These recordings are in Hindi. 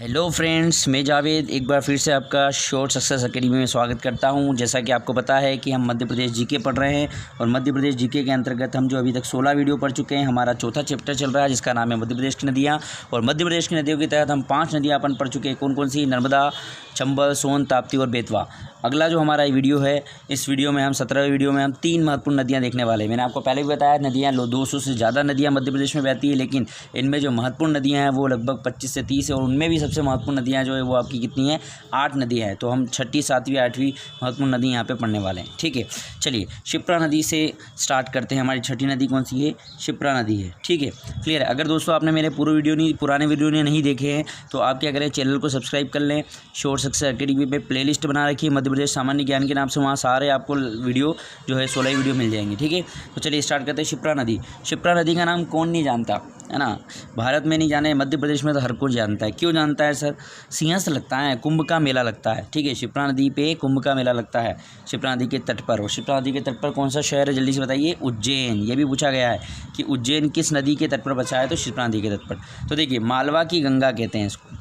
हेलो फ्रेंड्स, मैं जावेद एक बार फिर से आपका शॉर्ट सक्सेस एकेडमी में स्वागत करता हूं। जैसा कि आपको पता है कि हम मध्य प्रदेश जीके पढ़ रहे हैं और मध्य प्रदेश जीके के अंतर्गत हम जो अभी तक 16 वीडियो पढ़ चुके हैं। हमारा चौथा चैप्टर चल रहा है जिसका नाम है मध्य प्रदेश की नदियाँ। और मध्य प्रदेश की नदियों के तहत हम 5 नदियाँ अपन पढ़ चुके हैं। कौन कौन सी? नर्मदा, चंबल, सोन, ताप्ती और बेतवा। अगला जो हमारा वीडियो है, इस वीडियो में हम 17वें वीडियो में हम 3 महत्वपूर्ण नदियाँ देखने वाले हैं। मैंने आपको पहले भी बताया नदियाँ 200 से ज़्यादा नदियाँ मध्य प्रदेश में बहती है, लेकिन इनमें जो महत्वपूर्ण नदियाँ हैं वो लगभग 25 से 30 है। और उनमें भी सबसे महत्वपूर्ण नदियाँ जो है वो आपकी कितनी है? 8 नदियाँ हैं। तो हम 6ठी, 7वीं, 8वीं महत्वपूर्ण नदी यहाँ पे पढ़ने वाले हैं। ठीक है, चलिए शिप्रा नदी से स्टार्ट करते हैं। हमारी 6ठी नदी कौन सी है? शिप्रा नदी है। ठीक है, क्लियर है। अगर दोस्तों आपने मेरे पुराने वीडियो नहीं देखे हैं तो आप क्या करें, चैनल को सब्सक्राइब कर लें। शॉर्ट सक्सेस एकेडमी पे प्लेलिस्ट बना रखी है मध्य प्रदेश सामान्य ज्ञान के नाम से, वहाँ सारे आपको वीडियो जो है 16 वीडियो मिल जाएंगे। ठीक है, तो चलिए स्टार्ट करते हैं। शिप्रा नदी। शिप्रा नदी का नाम कौन नहीं जानता, है ना? भारत में नहीं जाने, मध्य प्रदेश में तो हर कोई जानता है। क्यों जानता है सर? सिंहस्थ लगता है, कुंभ का मेला लगता है। ठीक है, शिप्रा नदी पे कुंभ का मेला लगता है शिप्रा नदी के तट पर। और शिप्रा नदी के तट पर कौन सा शहर है, जल्दी से बताइए? उज्जैन। ये भी पूछा गया है कि उज्जैन किस नदी के तट पर बचा है, तो शिप्रा नदी के तट पर। तो देखिए, मालवा की गंगा कहते हैं इसको,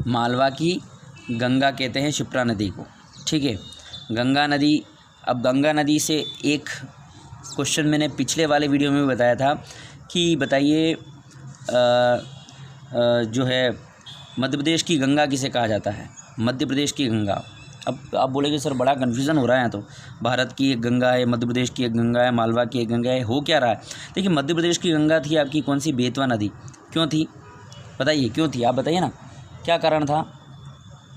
मालवा की गंगा कहते हैं शिप्रा नदी को। ठीक है, गंगा नदी। अब गंगा नदी से एक क्वेश्चन मैंने पिछले वाले वीडियो में भी बताया था कि बताइए जो है मध्य प्रदेश की गंगा किसे कहा जाता है? मध्य प्रदेश की गंगा। अब आप बोलेंगे सर बड़ा कन्फ्यूज़न हो रहा है, तो भारत की एक गंगा है, मध्य प्रदेश की एक गंगा है, मालवा की एक गंगा है, हो क्या रहा है? देखिए, मध्य प्रदेश की गंगा थी आपकी कौन सी? बेतवा नदी। क्यों थी बताइए, क्यों थी? आप बताइए ना, क्या कारण था?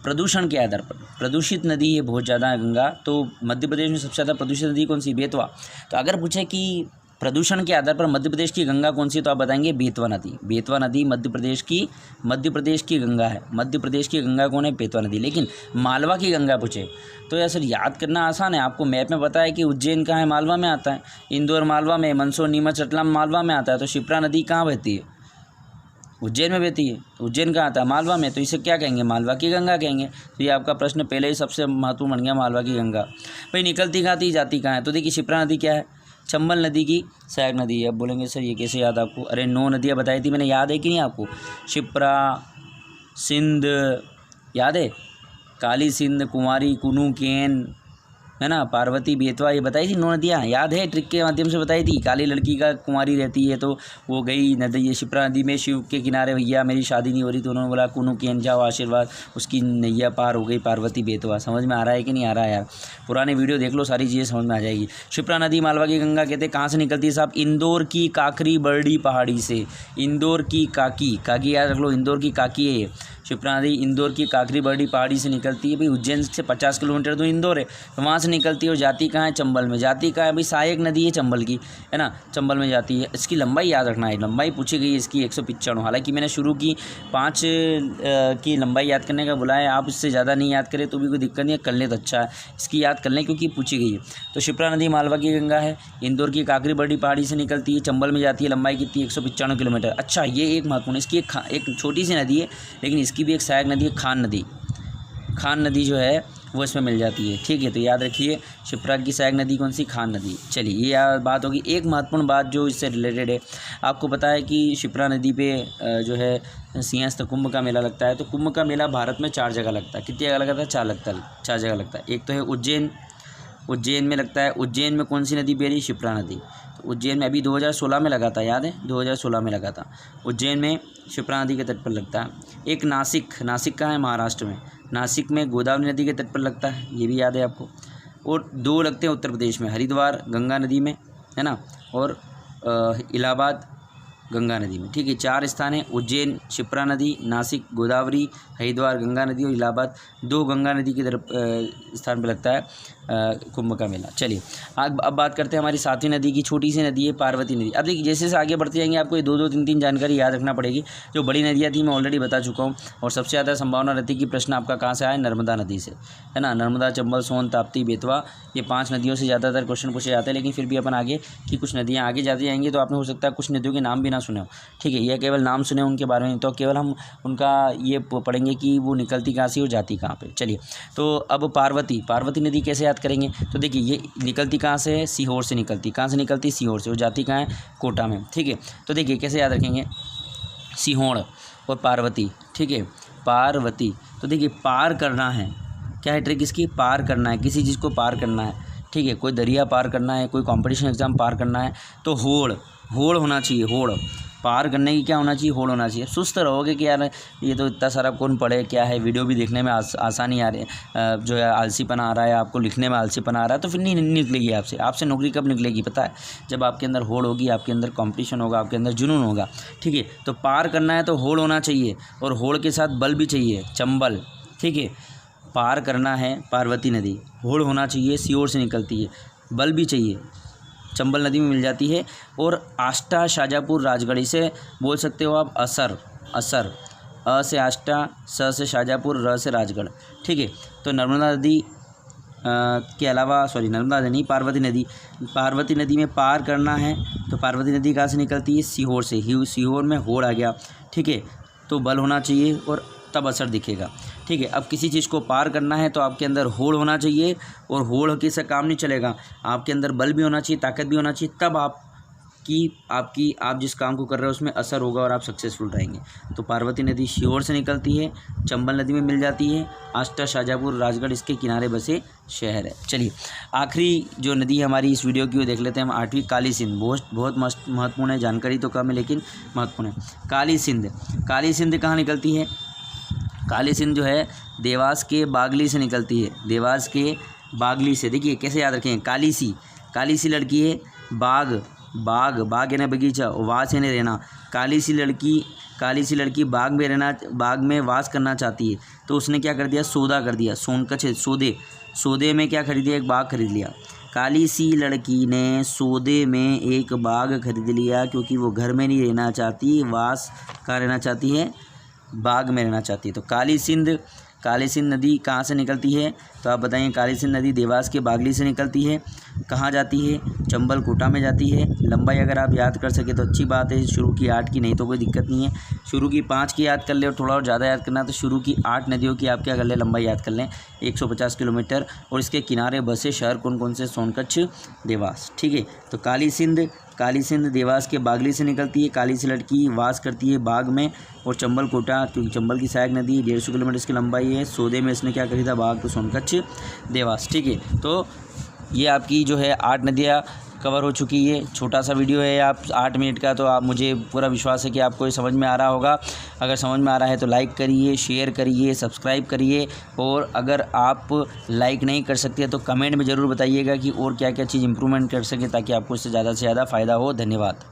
प्रदूषण के आधार पर। प्रदूषित नदी है बहुत ज़्यादा गंगा, तो मध्य प्रदेश में सबसे ज़्यादा प्रदूषित नदी कौन सी? बेतवा। तो अगर पूछे कि प्रदूषण के आधार पर मध्य प्रदेश की गंगा कौन सी, तो आप बताएंगे बेतवा नदी। बेतवा नदी मध्य प्रदेश की गंगा है। मध्य प्रदेश की गंगा कौन है? बेतवा नदी। लेकिन मालवा की गंगा पूछे तो यार सर याद करना आसान है। आपको मैप में पता है कि उज्जैन कहाँ है? मालवा में आता है। इंदौर मालवा में, मंदसौर, नीमच, रतलाम मालवा में आता है। तो शिप्रा नदी कहाँ बहती है? उज्जैन में बहती है। तो उज्जैन कहाँ आता है? मालवा में। तो इसे क्या कहेंगे? मालवा की गंगा कहेंगे। तो ये आपका प्रश्न पहले ही सबसे महत्वपूर्ण बन गया, मालवा की गंगा। भाई निकलती कहाँ थी, जाती कहाँ है? तो देखिए, शिप्रा नदी क्या है? चंबल नदी की सहायक नदी है। अब बोलेंगे सर ये कैसे याद आपको? अरे 9 नदियाँ बताई थी मैंने, याद है कि नहीं आपको? शिप्रा, सिंध, याद है? काली सिंध, कुमारी, कुनू, केन, है ना, पार्वती, बेतवा, ये बताई थी 9 नदियाँ। याद है? ट्रिक के माध्यम से बताई थी। काली लड़की का कुंवारी रहती है तो वो गई नदी, ये शिप्रा नदी में शिव के किनारे, भैया मेरी शादी नहीं हो रही, तो उन्होंने बोला कुनू केन जाओ आशीर्वाद, उसकी नैया पार हो गई, पार्वती, बेतवा। समझ में आ रहा है कि नहीं आ रहा है यार? पुराने वीडियो देख लो, सारी चीज़ें समझ में आ जाएगी। शिप्रा नदी मालवा की गंगा कहते हैं। कहाँ से निकलती है साहब? इंदौर की काकरी बरडी पहाड़ी से। इंदौर की काकी याद रख लो, इंदौर की काकी है ये शिप्रा नदी। इंदौर की काकरी बरडी पहाड़ी से निकलती है। भाई उज्जैन से 50 किलोमीटर तो इंदौर है, तो वहाँ से निकलती है। और जाती कहाँ है? चंबल में। जाती कहाँ है? भाई सहायक नदी है चंबल की, है ना, चंबल में जाती है। इसकी लंबाई याद रखना है, लंबाई पूछी गई इसकी 195। हालांकि मैंने शुरू की 5 की लंबाई याद करने का बोला है। आप इससे ज़्यादा नहीं याद करें तो भी कोई दिक्कत नहीं है, कर ले तो अच्छा है। इसकी याद कर लें क्योंकि पूछी गई है। तो शिप्रा नदी मालवा की गंगा है, इंदौर की काकरी बरडी पहाड़ी से निकलती है, चंबल में जाती है। लंबाई कितनी? 195 किलोमीटर। अच्छा, ये एक महत्वपूर्ण, इसकी एक छोटी सी नदी है, लेकिन इसकी भी एक सहायक नदी है, खान नदी। खान नदी जो है वो इसमें मिल जाती है। ठीक है, तो याद रखिए शिप्रा की सहायक नदी कौन सी? खान नदी। चलिए ये बात होगी। एक महत्वपूर्ण बात जो इससे रिलेटेड है, आपको पता है कि शिप्रा नदी पे जो है सिंहस्थ कुंभ का मेला लगता है। तो कुंभ का मेला भारत में 4 जगह लगता है। कितनी जगह लगता है? 4 जगह लगता है। एक तो है उज्जैन में लगता है। उज्जैन में कौन सी नदी बह रही? शिप्रा नदी। तो उज्जैन में अभी 2016 में लगा था, याद है? 2016 में लगा था। उज्जैन में शिप्रा नदी के तट पर लगता है। एक नासिक कहाँ है? महाराष्ट्र में। नासिक में गोदावरी नदी के तट पर लगता है, ये भी याद है आपको। और 2 लगते हैं उत्तर प्रदेश में, हरिद्वार गंगा नदी में, है ना, और इलाहाबाद गंगा नदी में। ठीक है, 4 स्थान हैं, उज्जैन, शिप्रा नदी, नासिक, गोदावरी, हरिद्वार गंगा नदी और इलाहाबाद। 2 गंगा नदी की तरफ स्थान पर लगता है कुंभ का मेला। चलिए अब बात करते हैं हमारी 7वीं नदी की। छोटी सी नदी है पार्वती नदी। अब देखिए, जैसे आगे बढ़ते जाएंगे आपको ये 2-2, 3-3 जानकारी याद रखना पड़ेगी। जो बड़ी नदियाँ थी मैं ऑलरेडी बता चुका हूँ। और सबसे ज़्यादा संभावना रहती है कि प्रश्न आपका कहाँ से आए? नर्मदा नदी से, है ना। नर्मदा, चंबल, सोन, ताप्ती, बेतवा, ये 5 नदियों से ज़्यादातर क्वेश्चन पूछे जाते हैं। लेकिन फिर भी अपन आगे की कुछ नदियाँ आगे जाती जाएंगी तो आपने हो सकता है कुछ नदियों के नाम भी ना सुने हो। ठीक है, यह केवल नाम सुने उनके बारे में, तो केवल हम उनका ये पढ़ेंगे कि वो निकलती कहाँ से और जाती कहाँ पे। चलिए, तो अब पार्वती नदी कैसे याद करेंगे? तो देखिए, ये निकलती कहाँ से है? सीहोर से निकलती। कहाँ से निकलती? सीहोर से। और जाती कहाँ है? कोटा में। ठीक है, तो देखिए कैसे याद रखेंगे? सीहोर और पार्वती, ठीक है, पार्वती। तो देखिए पार करना है, क्या है ट्रिक इसकी, पार करना है, किसी चीज़ को पार करना है, ठीक है, कोई दरिया पार करना है, कोई कंपटीशन एग्ज़ाम पार करना है, तो होड़, होड़ होना चाहिए, होड़ पार करने की क्या होना चाहिए, होड़ होना चाहिए। सुस्त रहोगे कि यार ये तो इतना सारा कौन पढ़े, क्या है, वीडियो भी देखने में आसानी आ रही है, जो है आलसीपना आ रहा है, आपको लिखने में आलसीपना आ रहा है, तो फिर नहीं निकलेगी आपसे नौकरी कब निकलेगी पता है, जब आपके अंदर होड़ होगी, आपके अंदर कंपटीशन होगा, आपके अंदर जुनून होगा, ठीक है। तो पार करना है तो होड़ होना चाहिए, और होड़ के साथ बल भी चाहिए, चंबल, ठीक है। पार करना है पार्वती नदी, होड़ होना चाहिए, सीहोर से निकलती है, बल भी चाहिए, चंबल नदी में मिल जाती है। और आष्टा, शाजापुर, राजगढ़, इसे बोल सकते हो आप असर, असर, अ से आष्टा, स से शाजापुर, र से राजगढ़, ठीक है। तो नर्मदा नदी के अलावा नर्मदा नहीं, पार्वती नदी में पार करना है तो पार्वती नदी कहाँ से निकलती है, सीहोर से, सीहोर में होड़ आ गया, ठीक है। तो बल होना चाहिए और तब असर दिखेगा, ठीक है। अब किसी चीज़ को पार करना है तो आपके अंदर होड़ होना चाहिए, और होड़ के से काम नहीं चलेगा, आपके अंदर बल भी होना चाहिए, ताकत भी होना चाहिए, तब आप जिस काम को कर रहे हो उसमें असर होगा और आप सक्सेसफुल रहेंगे। तो पार्वती नदी सीहोर से निकलती है, चंबल नदी में मिल जाती है, आष्टा, शाजापुर, राजगढ़ इसके किनारे बसे शहर है। चलिए आखिरी जो नदी हमारी इस वीडियो की वो देख लेते हैं हम, 8वीं काली सिंध, बहुत महत्वपूर्ण है, जानकारी तो कम है लेकिन महत्वपूर्ण है। काली सिंध कहाँ निकलती है, काली सिंध जो है देवास के बागली से निकलती है, देवास के बागली से। देखिए कैसे याद रखें, काली सी लड़की है, बाग यानी बगीचा, वास यानी रहना, काली सी लड़की बाग में वास करना चाहती है, तो उसने क्या कर दिया, सौदा कर दिया, सौदे में क्या खरीद लिया, एक बाग खरीद लिया। काली सी लड़की ने सौदे में एक बाग खरीद लिया, क्योंकि वो घर में नहीं रहना चाहती, वास कहाँ रहना चाहती है, बाग में रहना चाहती है। तो काली सिंध नदी कहाँ से निकलती है, तो आप बताइए। काली सिंध नदी देवास के बागली से निकलती है, कहाँ जाती है, चंबल कोटा में जाती है। लंबाई अगर आप याद कर सके तो अच्छी बात है, शुरू की 8 की नहीं तो कोई दिक्कत नहीं है, शुरू की 5 की याद कर ले, और थोड़ा और ज़्यादा याद करना तो शुरू की 8 नदियों की आप क्या कर ले, लंबाई याद कर लें, 150 किलोमीटर। और इसके किनारे बसे शहर कौन से, सोनकच्छ, देवास, ठीक है। तो काली सिंध देवास के बागली से निकलती है, काली सी लड़की वास करती है बाग में, और चंबल कोटा, क्योंकि चंबल की सहायक नदी 150 किलोमीटर इसकी लंबाई है, सौदे में इसने क्या खरीदा, बाग, तो सोनकच्छ, देवास, ठीक है। तो ये आपकी जो है 8 नदियाँ कवर हो चुकी है। छोटा सा वीडियो है, आप 8 मिनट का, तो आप मुझे पूरा विश्वास है कि आपको ये समझ में आ रहा होगा। अगर समझ में आ रहा है तो लाइक करिए, शेयर करिए, सब्सक्राइब करिए, और अगर आप लाइक नहीं कर सकते तो कमेंट में ज़रूर बताइएगा कि और क्या क्या चीज़ इंप्रूवमेंट कर सके, ताकि आपको इससे ज़्यादा से ज़्यादा फ़ायदा हो। धन्यवाद।